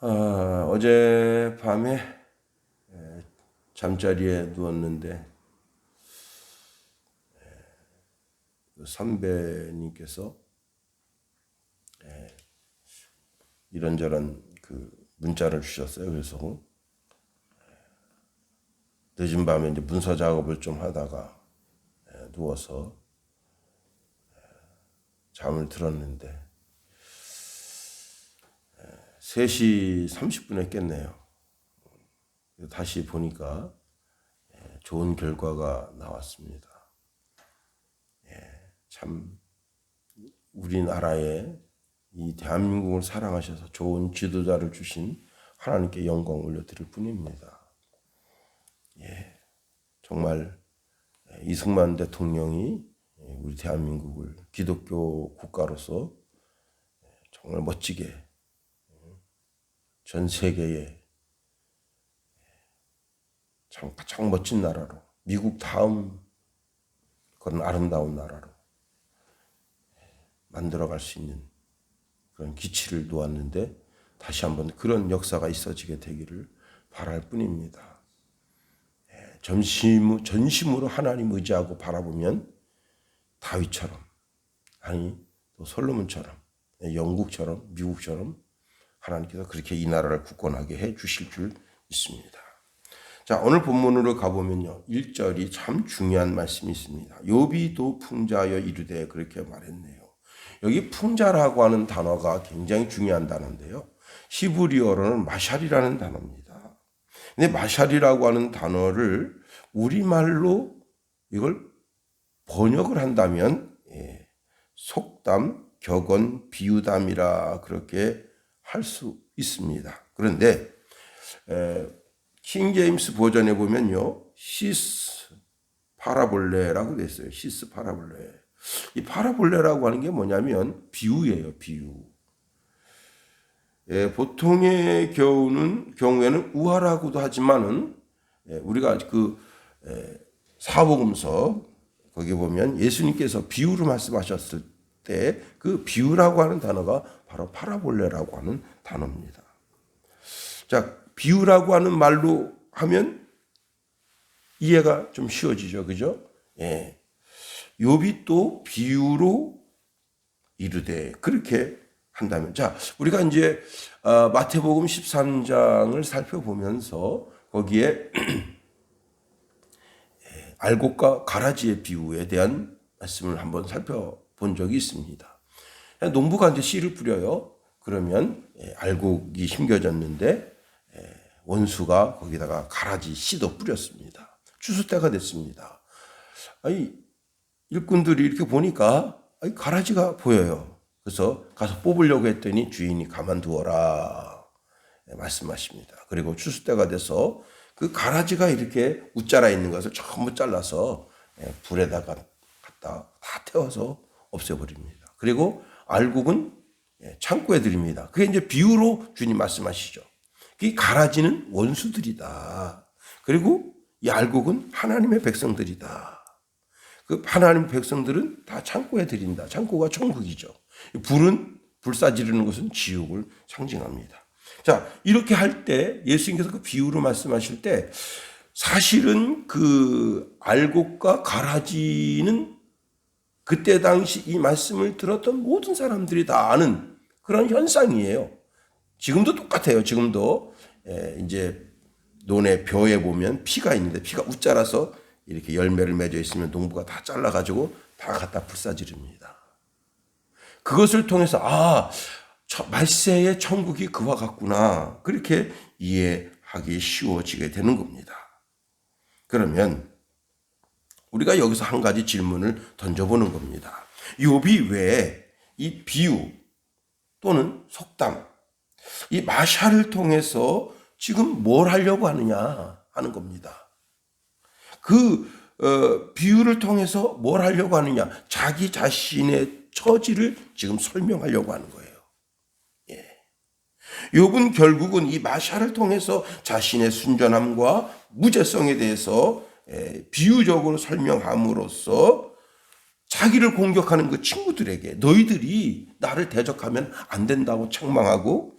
어제 밤에 잠자리에 누웠는데 선배님께서 이런저런 문자를 주셨어요. 그래서 늦은 밤에 이제 문서 작업을 좀 하다가 누워서 잠을 들었는데 3시 30분에 깼네요. 다시 보니까 좋은 결과가 나왔습니다. 참 우리나라에 이 대한민국을 사랑하셔서 좋은 지도자를 주신 하나님께 영광 올려드릴 뿐입니다. 정말 이승만 대통령이 우리 대한민국을 기독교 국가로서 정말 멋지게 전 세계에 참 멋진 나라로, 미국 다음 그런 아름다운 나라로 만들어갈 수 있는 그런 기치를 놓았는데 다시 한번 그런 역사가 있어지게 되기를 바랄 뿐입니다. 전심으로 하나님 의지하고 바라보면 다윗처럼, 아니 또 솔로몬처럼, 영국처럼, 미국처럼 하나님께서 그렇게 이 나라를 굳건하게 해 주실 줄 믿습니다. 자, 오늘 본문으로 가보면요. 1절이 참 중요한 말씀이 있습니다. 욥이도 풍자하여 이르되 그렇게 말했네요. 여기 풍자라고 하는 단어가 굉장히 중요한 단어인데요. 히브리어로는 마샬이라는 단어입니다. 근데 마샬이라고 하는 단어를 우리말로 이걸 번역을 한다면 속담, 격언, 비유담이라 그렇게 할 수 있습니다. 그런데 킹 제임스 버전에 보면요, 시스 파라볼레라고 되어 있어요. 시스 파라볼레. 이 파라볼레라고 하는 게 뭐냐면 비유예요, 비유. 보통의 경우에는 우화라고도 하지만은 우리가 사복음서 거기 보면 예수님께서 비유로 말씀하셨을 때 그 비유라고 하는 단어가 바로 파라볼레라고 하는 단어입니다. 자, 비유라고 하는 말로 하면 이해가 좀 쉬워지죠. 그죠? 욥이 또 비유로 이르되 그렇게 한다면, 자, 우리가 이제 마태복음 13장을 살펴보면서 거기에 알곡과 가라지의 비유에 대한 말씀을 한번 살펴본 적이 있습니다. 농부가 이제 씨를 뿌려요. 그러면 알곡이 심겨졌는데 원수가 거기다가 가라지 씨도 뿌렸습니다. 추수 때가 됐습니다. 일꾼들이 이렇게 보니까 가라지가 보여요. 그래서 가서 뽑으려고 했더니 주인이 가만두어라 말씀하십니다. 그리고 추수 때가 돼서 그 가라지가 이렇게 웃자라 있는 것을 전부 잘라서 불에다가 갖다 다 태워서 없애버립니다. 그리고 알곡은 창고에 드립니다. 그게 이제 비유로 주님 말씀하시죠. 이 가라지는 원수들이다. 그리고 이 알곡은 하나님의 백성들이다. 그 하나님 백성들은 다 창고에 드린다. 창고가 천국이죠. 불은 불사지르는 것은 지옥을 상징합니다. 자, 이렇게 할 때 예수님께서 그 비유로 말씀하실 때 사실은 그 알곡과 가라지는 그때 당시 이 말씀을 들었던 모든 사람들이 다 아는 그런 현상이에요. 지금도 똑같아요. 지금도 이제 논의 벼에 보면 피가 있는데 피가 웃자라서 이렇게 열매를 맺어 있으면 농부가 다 잘라가지고 다 갖다 불사지릅니다. 그것을 통해서 말세의 천국이 그와 같구나. 그렇게 이해하기 쉬워지게 되는 겁니다. 그러면 우리가 여기서 한 가지 질문을 던져보는 겁니다. 욥이 왜 이 비유 또는 속담, 이 마샬을 통해서 지금 뭘 하려고 하느냐 하는 겁니다. 비유를 통해서 뭘 하려고 하느냐, 자기 자신의 처지를 지금 설명하려고 하는 거예요. 욥은 결국은 이 마샬을 통해서 자신의 순전함과 무죄성에 대해서 비유적으로 설명함으로써 자기를 공격하는 그 친구들에게 너희들이 나를 대적하면 안 된다고 책망하고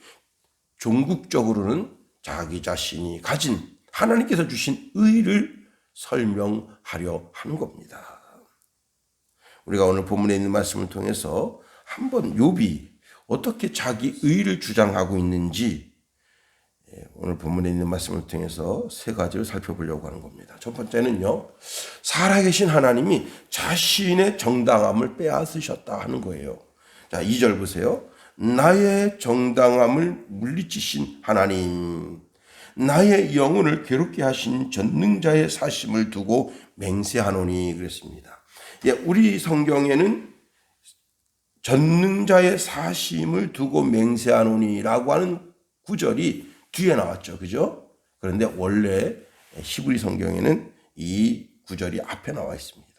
종국적으로는 자기 자신이 가진 하나님께서 주신 의를 설명하려 하는 겁니다. 우리가 오늘 본문에 있는 말씀을 통해서 한번 욥이 어떻게 자기 의를 주장하고 있는지 오늘 본문에 있는 말씀을 통해서 세 가지를 살펴보려고 하는 겁니다. 첫 번째는요, 살아계신 하나님이 자신의 정당함을 빼앗으셨다 하는 거예요. 자, 2절 보세요. 나의 정당함을 물리치신 하나님, 나의 영혼을 괴롭게 하신 전능자의 사심을 두고 맹세하노니 그랬습니다. 예, 우리 성경에는 전능자의 사심을 두고 맹세하노니라고 하는 구절이 뒤에 나왔죠. 그죠? 그런데 원래 히브리 성경에는 이 구절이 앞에 나와 있습니다.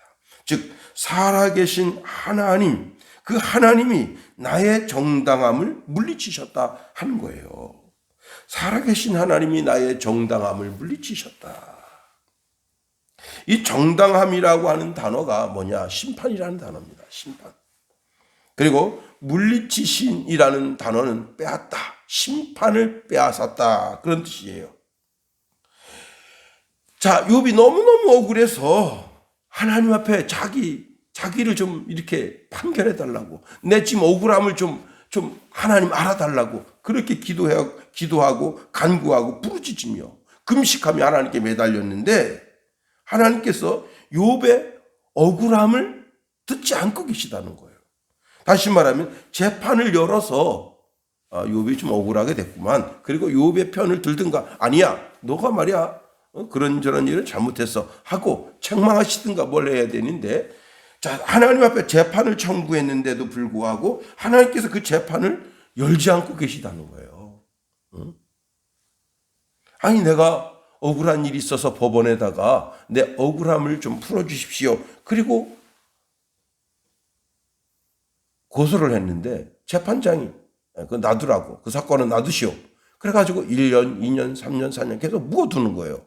즉, 살아계신 하나님, 그 하나님이 나의 정당함을 물리치셨다 하는 거예요. 살아계신 하나님이 나의 정당함을 물리치셨다. 이 정당함이라고 하는 단어가 뭐냐? 심판이라는 단어입니다. 심판. 그리고 물리치신이라는 단어는 빼앗다. 심판을 빼앗았다. 그런 뜻이에요. 자, 욥이 너무너무 억울해서 하나님 앞에 자기를 좀 이렇게 판결해 달라고, 내 지금 억울함을 좀 하나님 알아달라고 그렇게 기도하고 간구하고 부르짖으며 금식하며 하나님께 매달렸는데 하나님께서 욥의 억울함을 듣지 않고 계시다는 거예요. 다시 말하면 재판을 열어서 욥이 좀 억울하게 됐구만. 그리고 욥의 편을 들든가, 아니야, 너가 말이야 그런저런 일을 잘못했어 하고 책망하시든가 뭘 해야 되는데, 자, 하나님 앞에 재판을 청구했는데도 불구하고 하나님께서 그 재판을 열지 않고 계시다는 거예요. 응? 아니, 내가 억울한 일이 있어서 법원에다가 내 억울함을 좀 풀어주십시오. 그리고 고소를 했는데 재판장이 그 놔두라고, 그 사건은 놔두시오. 그래가지고 1년, 2년, 3년, 4년 계속 묵어두는 거예요.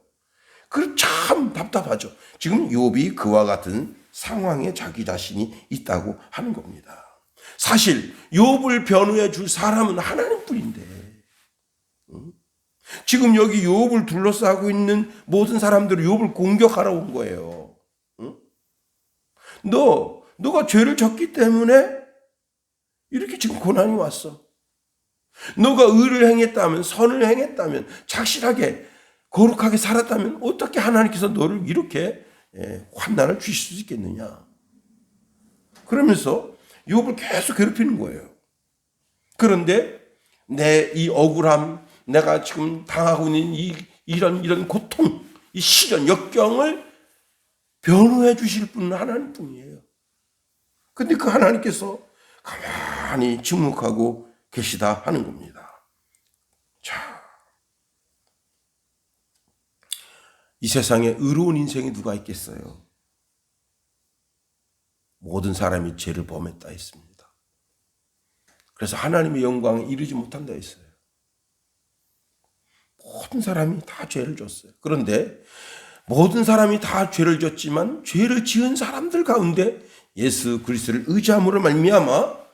그 참 답답하죠. 지금 욥이 그와 같은 상황에 자기 자신이 있다고 하는 겁니다. 사실 욥을 변호해 줄 사람은 하나님뿐인데, 지금 여기 욥을 둘러싸고 있는 모든 사람들이 욥을 공격하러 온 거예요. 너가 죄를 졌기 때문에 이렇게 지금 고난이 왔어. 너가 의를 행했다면, 선을 행했다면, 착실하게 거룩하게 살았다면 어떻게 하나님께서 너를 이렇게 환난을 주실 수 있겠느냐. 그러면서 욥을 계속 괴롭히는 거예요. 그런데 내 이 억울함, 내가 지금 당하고 있는 이런 고통, 이 시련, 역경을 변호해 주실 분은 하나님뿐이에요. 근데 그 하나님께서 가만히 침묵하고 계시다 하는 겁니다. 자, 이 세상에 의로운 인생이 누가 있겠어요? 모든 사람이 죄를 범했다 했습니다. 그래서 하나님의 영광에 이르지 못한다 했어요. 모든 사람이 다 죄를 졌어요. 그런데 모든 사람이 다 죄를 졌지만 죄를 지은 사람들 가운데 예수 그리스도를 의지함으로 말미암아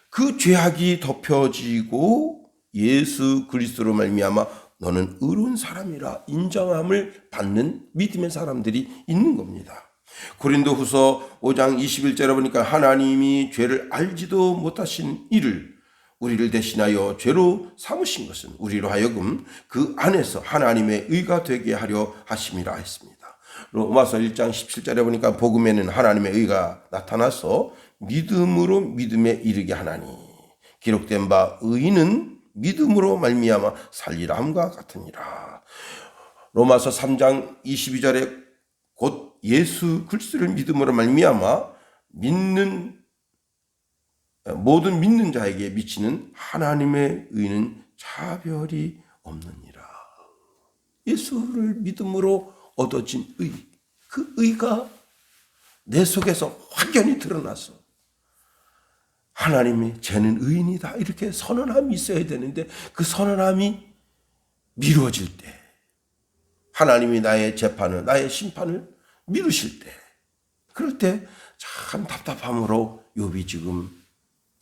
그 죄악이 덮여지고 예수 그리스도로 말미암아 너는 의로운 사람이라 인정함을 받는 믿음의 사람들이 있는 겁니다. 고린도후서 5장 21절에 보니까 하나님이 죄를 알지도 못하신 이를 우리를 대신하여 죄로 삼으신 것은 우리로 하여금 그 안에서 하나님의 의가 되게 하려 하심이라 했습니다. 로마서 1장 17절에 보니까 복음에는 하나님의 의가 나타나서 믿음으로 믿음에 이르게 하나니 기록된 바 의인은 믿음으로 말미암아 살리라 함과 같으니라. 로마서 3장 22절에 곧 예수 그리스도를 믿음으로 말미암아 모든 믿는 자에게 미치는 하나님의 의는 차별이 없느니라. 예수를 믿음으로 얻어진 의, 그 의가 내 속에서 확연히 드러나서 하나님이 쟤는 의인이다 이렇게 선언함이 있어야 되는데 그 선언함이 미루어질 때, 하나님이 나의 재판을, 나의 심판을 미루실 때, 그럴 때 참 답답함으로 욥이 지금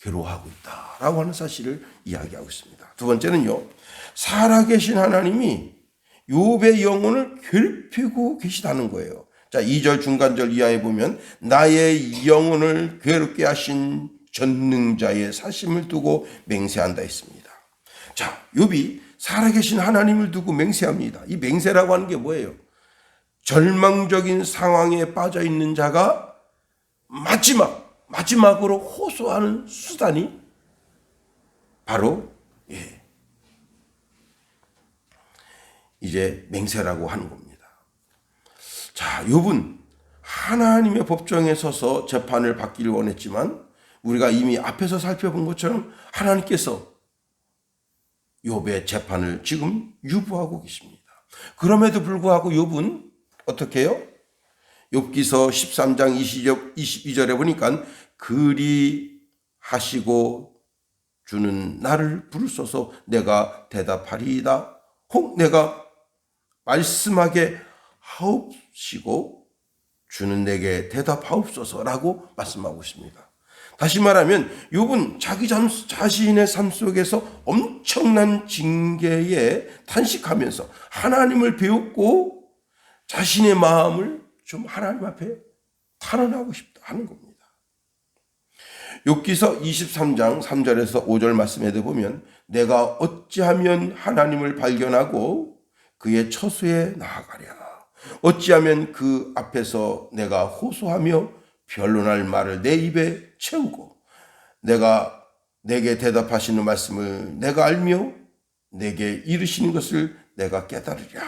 괴로워하고 있다. 라고 하는 사실을 이야기하고 있습니다. 두 번째는요, 살아계신 하나님이 욥의 영혼을 괴롭히고 계시다는 거예요. 자, 2절 중간절 이하에 보면 나의 영혼을 괴롭게 하신 전능자의 사심을 두고 맹세한다 했습니다. 자, 욥이 살아계신 하나님을 두고 맹세합니다. 이 맹세라고 하는 게 뭐예요? 절망적인 상황에 빠져 있는 자가 마지막으로 호소하는 수단이 바로 이제 맹세라고 하는 겁니다. 자, 욥은 하나님의 법정에 서서 재판을 받기를 원했지만 우리가 이미 앞에서 살펴본 것처럼 하나님께서 욥의 재판을 지금 유보하고 계십니다. 그럼에도 불구하고 욥은 어떻게 해요? 욥기서 13장 22절에 보니까 그리 하시고 주는 나를 부르소서 내가 대답하리이다. 혹 내가 말씀하게 하옵시고 주는 내게 대답하옵소서라고 말씀하고 있습니다. 다시 말하면 욥은 자기 자신의 삶 속에서 엄청난 징계에 탄식하면서 하나님을 배웠고 자신의 마음을 좀 하나님 앞에 탄원하고 싶다 하는 겁니다. 욥기서 23장 3절에서 5절 말씀에도 보면 내가 어찌하면 하나님을 발견하고 그의 처소에 나아가랴. 어찌하면 그 앞에서 내가 호소하며 변론할 말을 내 입에 채우고 내가 내게 대답하시는 말씀을 내가 알며 내게 이르시는 것을 내가 깨달으랴.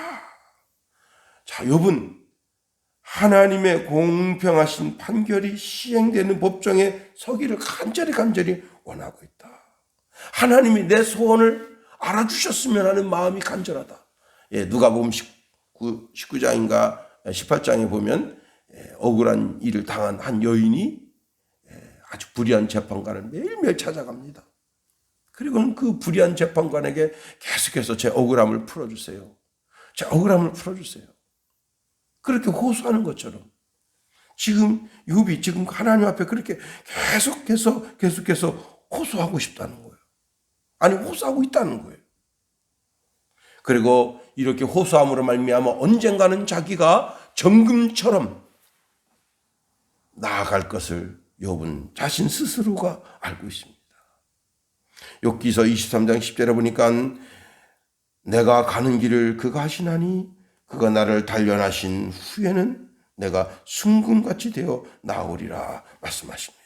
자, 욥은 하나님의 공평하신 판결이 시행되는 법정에 서기를 간절히 원하고 있다. 하나님이 내 소원을 알아주셨으면 하는 마음이 간절하다. 누가복음 19장인가 18장에 보면 억울한 일을 당한 한 여인이 아주 불의한 재판관을 매일매일 찾아갑니다. 그리고는 그 불의한 재판관에게 계속해서 제 억울함을 풀어주세요. 제 억울함을 풀어주세요. 그렇게 호소하는 것처럼 지금 욥이 지금 하나님 앞에 그렇게 계속해서 호소하고 싶다는 거예요. 아니 호소하고 있다는 거예요. 그리고 이렇게 호소함으로 말미암아 언젠가는 자기가 정금처럼 나아갈 것을 욥은 자신 스스로가 알고 있습니다. 욥기서 23장 10절에 보니까 내가 가는 길을 그가 하시나니 그가 나를 단련하신 후에는 내가 순금같이 되어 나오리라 말씀하십니다.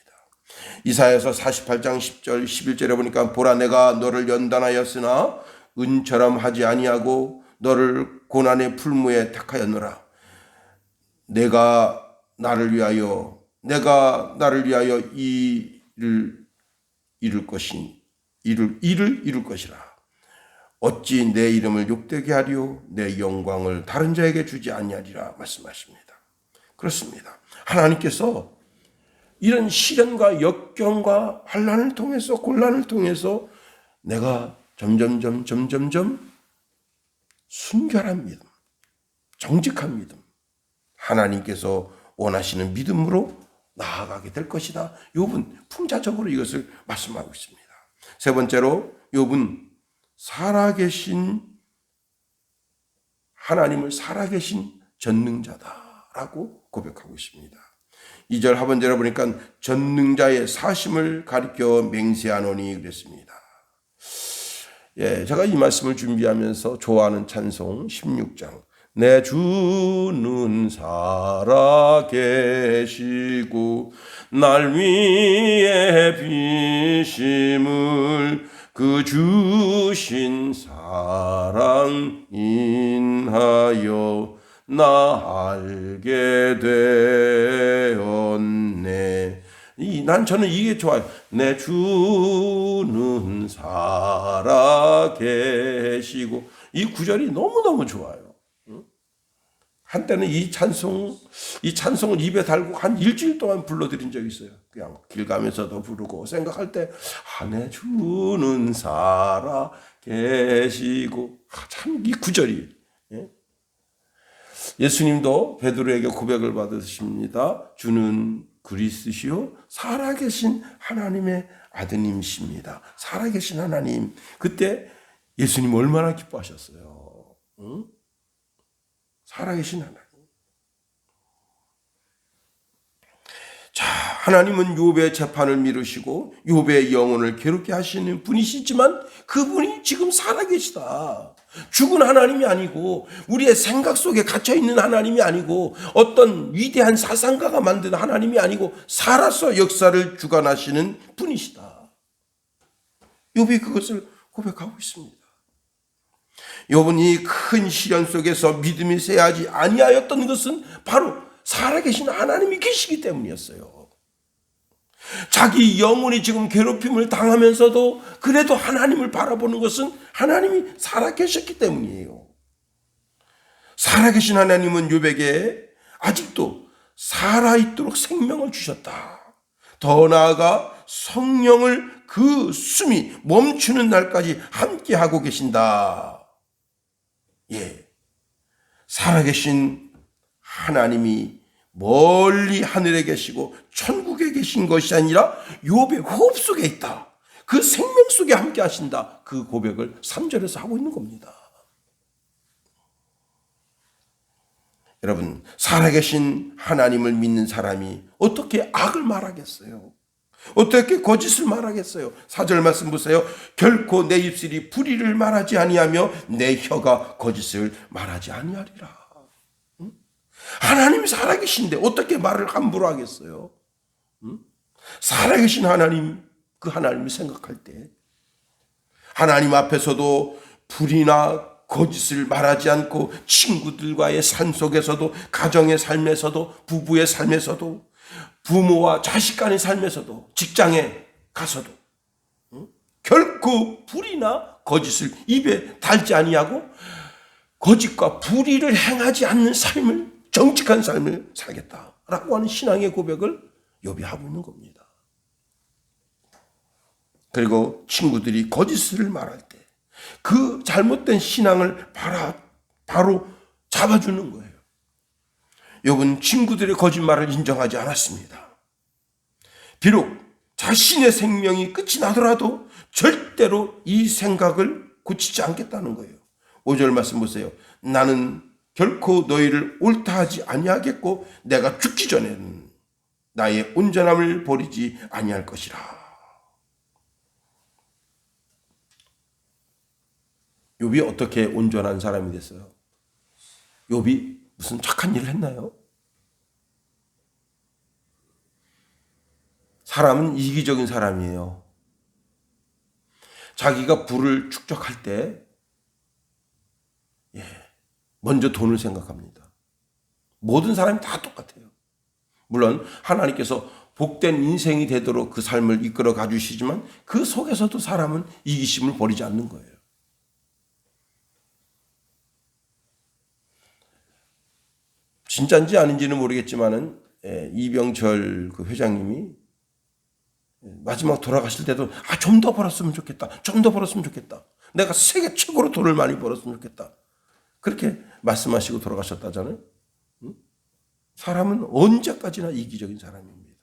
이사야서 48장 10절 11절에 보니까 보라 내가 너를 연단하였으나 은처럼 하지 아니하고 너를 고난의 풀무에 택하였노라. 내가 나를 위하여 일을 이룰 것이라. 어찌 내 이름을 욕되게 하리요 내 영광을 다른 자에게 주지 아니하리라 말씀하십니다. 그렇습니다. 하나님께서 이런 시련과 역경과 환난을 통해서 곤란을 통해서 내가 점점 순결한 믿음, 정직한 믿음, 하나님께서 원하시는 믿음으로 나아가게 될 것이다. 욥은 풍자적으로 이것을 말씀하고 있습니다. 세 번째로 욥은 하나님을 살아계신 전능자다라고 고백하고 있습니다. 2절 하반절에 보니까 전능자의 사심을 가리켜 맹세하노니 그랬습니다. 제가 이 말씀을 준비하면서 좋아하는 찬송 16장 내 주는 살아계시고 날 위해 비심을 그 주신 사랑 인하여 나 알게 되었네. 저는 이게 좋아요. 내 주는 살아계시고 이 구절이 너무너무 좋아요. 한때는 이 찬송을 입에 달고 한 일주일 동안 불러드린 적이 있어요. 그냥 길 가면서도 부르고 생각할 때, 내 주는 살아 계시고. 참 이 구절이. 예수님도 베드로에게 고백을 받으십니다. 주는 그리스시요 살아계신 하나님의 아드님이십니다. 살아계신 하나님. 그때 예수님 얼마나 기뻐하셨어요. 응? 살아계신 하나님. 자, 하나님은 욥의 재판을 미루시고 욥의 영혼을 괴롭게 하시는 분이시지만 그분이 지금 살아계시다. 죽은 하나님이 아니고 우리의 생각 속에 갇혀있는 하나님이 아니고 어떤 위대한 사상가가 만든 하나님이 아니고 살아서 역사를 주관하시는 분이시다. 욥이 그것을 고백하고 있습니다. 욥은 이 큰 시련 속에서 믿음이 쇠하지 아니하였던 것은 바로 살아계신 하나님이 계시기 때문이었어요. 자기 영혼이 지금 괴롭힘을 당하면서도 그래도 하나님을 바라보는 것은 하나님이 살아계셨기 때문이에요. 살아계신 하나님은 욥에게 아직도 살아있도록 생명을 주셨다. 더 나아가 성령을 그 숨이 멈추는 날까지 함께하고 계신다. 예, 살아계신 하나님이 멀리 하늘에 계시고 천국에 계신 것이 아니라 욥의 호흡 속에 있다. 그 생명 속에 함께 하신다. 그 고백을 3절에서 하고 있는 겁니다. 여러분, 살아계신 하나님을 믿는 사람이 어떻게 악을 말하겠어요? 어떻게 거짓을 말하겠어요? 4절 말씀 보세요. 결코 내 입술이 불의를 말하지 아니하며 내 혀가 거짓을 말하지 아니하리라. 하나님이 살아계신데 어떻게 말을 함부로 하겠어요? 살아계신 하나님, 그 하나님을 생각할 때 하나님 앞에서도 불의나 거짓을 말하지 않고 친구들과의 삶 속에서도 가정의 삶에서도 부부의 삶에서도 부모와 자식 간의 삶에서도 직장에 가서도 결코 불의나 거짓을 입에 달지 아니하고 거짓과 불의를 행하지 않는 삶을 정직한 삶을 살겠다라고 하는 신앙의 고백을 욥이 하고 있는 겁니다. 그리고 친구들이 거짓을 말할 때 그 잘못된 신앙을 바로 잡아주는 거예요. 욥은 친구들의 거짓말을 인정하지 않았습니다. 비록 자신의 생명이 끝이 나더라도 절대로 이 생각을 고치지 않겠다는 거예요. 5절 말씀 보세요. 나는 결코 너희를 옳다 하지 아니하겠고 내가 죽기 전에는 나의 온전함을 버리지 아니할 것이라. 욥이 어떻게 온전한 사람이 됐어요? 욥이 무슨 착한 일을 했나요? 사람은 이기적인 사람이에요. 자기가 부를 축적할 때 먼저 돈을 생각합니다. 모든 사람이 다 똑같아요. 물론 하나님께서 복된 인생이 되도록 그 삶을 이끌어 가주시지만 그 속에서도 사람은 이기심을 버리지 않는 거예요. 진짜인지 아닌지는 모르겠지만은 이병철 그 회장님이 마지막 돌아가실 때도 좀 더 벌었으면 좋겠다. 좀 더 벌었으면 좋겠다. 내가 세계 최고로 돈을 많이 벌었으면 좋겠다. 그렇게 말씀하시고 돌아가셨다잖아요. 사람은 언제까지나 이기적인 사람입니다.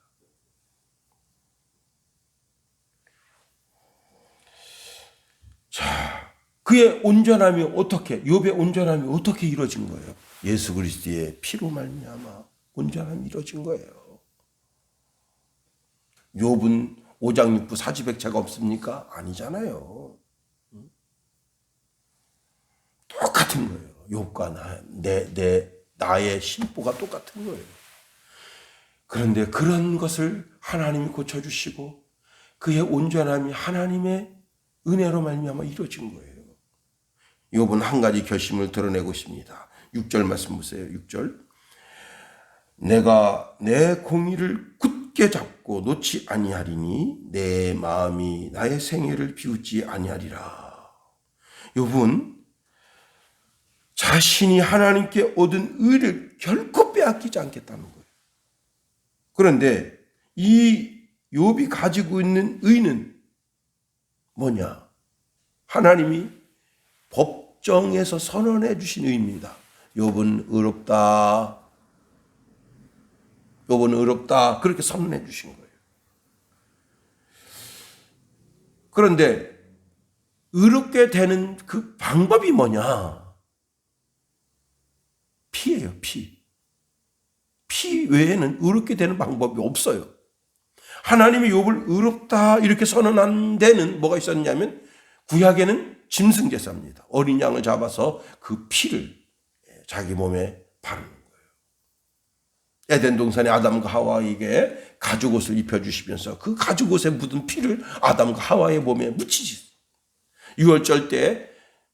자, 그의 온전함이 어떻게, 욥의 온전함이 어떻게 이루어진 거예요? 예수 그리스도의 피로 말미암아 온전함이 이루어진 거예요. 욥은 오장육부 사지백체가 없습니까? 아니잖아요. 똑같은 거예요. 욥과 나의 심보가 똑같은 거예요. 그런데 그런 것을 하나님이 고쳐주시고 그의 온전함이 하나님의 은혜로 말미암아 이루어진 거예요. 욥은 한 가지 결심을 드러내고 있습니다. 6절 말씀 보세요. 6절. 내가 내 공의를 굳게 잡고 놓지 아니하리니 내 마음이 나의 생애를 비웃지 아니하리라. 욥은 자신이 하나님께 얻은 의를 결코 빼앗기지 않겠다는 거예요. 그런데 이 욥이 가지고 있는 의는 뭐냐? 하나님이 법정에서 선언해 주신 의입니다. 욥은 의롭다. 욥은 의롭다 그렇게 선언해 주신 거예요. 그런데 의롭게 되는 그 방법이 뭐냐? 피예요, 피. 피 외에는 의롭게 되는 방법이 없어요. 하나님이 욥을 의롭다 이렇게 선언한 데는 뭐가 있었냐면 구약에는 짐승제사입니다. 어린 양을 잡아서 그 피를 자기 몸에 바르는 거예요. 에덴 동산에 아담과 하와에게 가죽옷을 입혀주시면서 그 가죽옷에 묻은 피를 아담과 하와의 몸에 묻히시. 유월절 때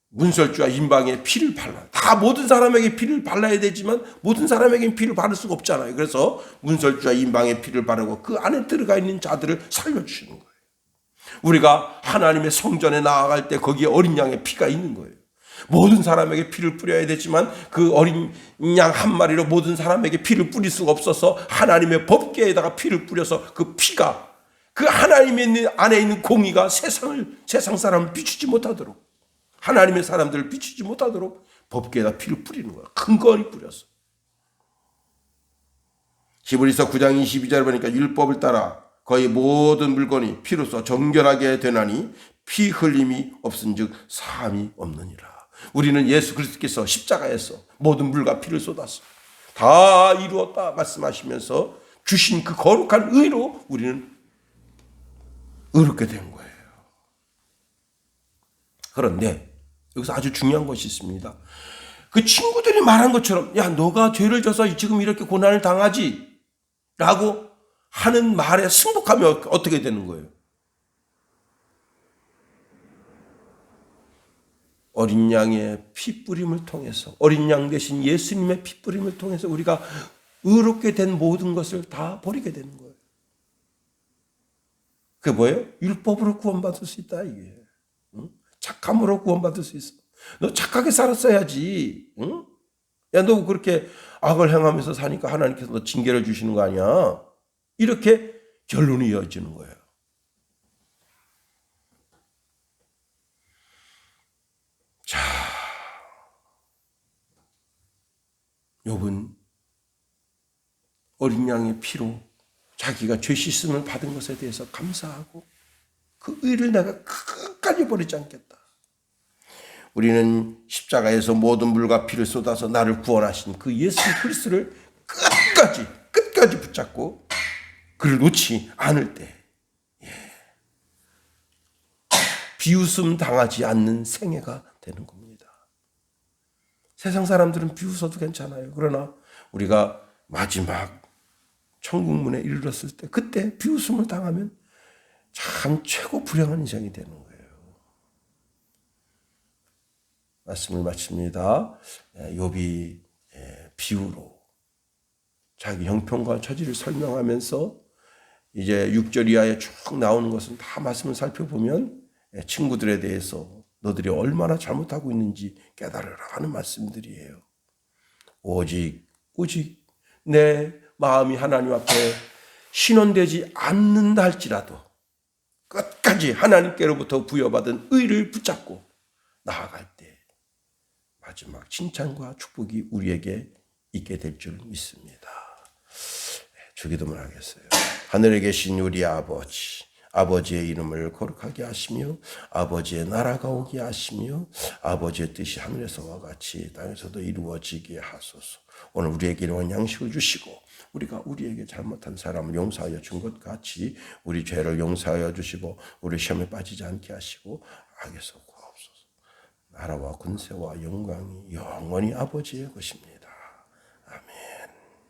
문설주와 임방에 피를 발라. 다 모든 사람에게 피를 발라야 되지만 모든 사람에게 피를 바를 수가 없잖아요. 그래서 문설주와 임방에 피를 바르고 그 안에 들어가 있는 자들을 살려주시는 거예요. 우리가 하나님의 성전에 나아갈 때 거기에 어린 양의 피가 있는 거예요. 모든 사람에게 피를 뿌려야 되지만 그 어린 양 한 마리로 모든 사람에게 피를 뿌릴 수가 없어서 하나님의 법궤에다가 피를 뿌려서 그 피가 그 하나님의 안에 있는 공의가 세상 사람을 비추지 못하도록 하나님의 사람들을 비추지 못하도록 법궤에다 피를 뿌리는 거야. 근거리 뿌려서. 히브리서 9장 22절에 보니까 율법을 따라 거의 모든 물건이 피로써 정결하게 되나니 피 흘림이 없은즉 사함이 없느니라. 우리는 예수 그리스도께서 십자가에서 모든 물과 피를 쏟았어. 다 이루었다 말씀하시면서 주신 그 거룩한 의로 우리는 의롭게 된 거예요. 그런데 여기서 아주 중요한 것이 있습니다. 그 친구들이 말한 것처럼 야 너가 죄를 져서 지금 이렇게 고난을 당하지 라고 하는 말에 승복하면 어떻게 되는 거예요? 어린 양의 피뿌림을 통해서 어린 양 대신 예수님의 피뿌림을 통해서 우리가 의롭게 된 모든 것을 다 버리게 되는 거예요. 그게 뭐예요? 율법으로 구원받을 수 있다 이게. 응? 착함으로 구원받을 수 있어. 너 착하게 살았어야지. 응? 야, 너 그렇게 악을 행하면서 사니까 하나님께서 너 징계를 주시는 거 아니야? 이렇게 결론이 이어지는 거예요. 자, 욥은 어린 양의 피로 자기가 죄 씻음을 받은 것에 대해서 감사하고 그 의를 내가 끝까지 버리지 않겠다. 우리는 십자가에서 모든 물과 피를 쏟아서 나를 구원하신 그 예수 그리스도를 끝까지 붙잡고 그를 놓지 않을 때 비웃음 당하지 않는 생애가 되는 겁니다. 세상 사람들은 비웃어도 괜찮아요. 그러나 우리가 마지막 천국문에 이르렀을 때 그때 비웃음을 당하면 참 최고 불행한 인생이 되는 거예요. 말씀을 마칩니다. 욥이 비유로 자기 형편과 처지를 설명하면서 이제 6절 이하에 쭉 나오는 것은 다 말씀을 살펴보면 친구들에 대해서 너들이 얼마나 잘못하고 있는지 깨달으라 하는 말씀들이에요. 오직 내 마음이 하나님 앞에 신원되지 않는다 할지라도 끝까지 하나님께로부터 부여받은 의를 붙잡고 나아갈 때 마지막 칭찬과 축복이 우리에게 있게 될 줄 믿습니다. 주기도문 하겠어요. 하늘에 계신 우리 아버지, 아버지의 이름을 거룩하게 하시며 아버지의 나라가 오게 하시며 아버지의 뜻이 하늘에서와 같이 땅에서도 이루어지게 하소서. 오늘 우리에게 이런 양식을 주시고 우리가 우리에게 잘못한 사람을 용서하여 준 것 같이 우리 죄를 용서하여 주시고 우리 시험에 빠지지 않게 하시고 악에서 구하옵소서. 나라와 군세와 영광이 영원히 아버지의 것입니다.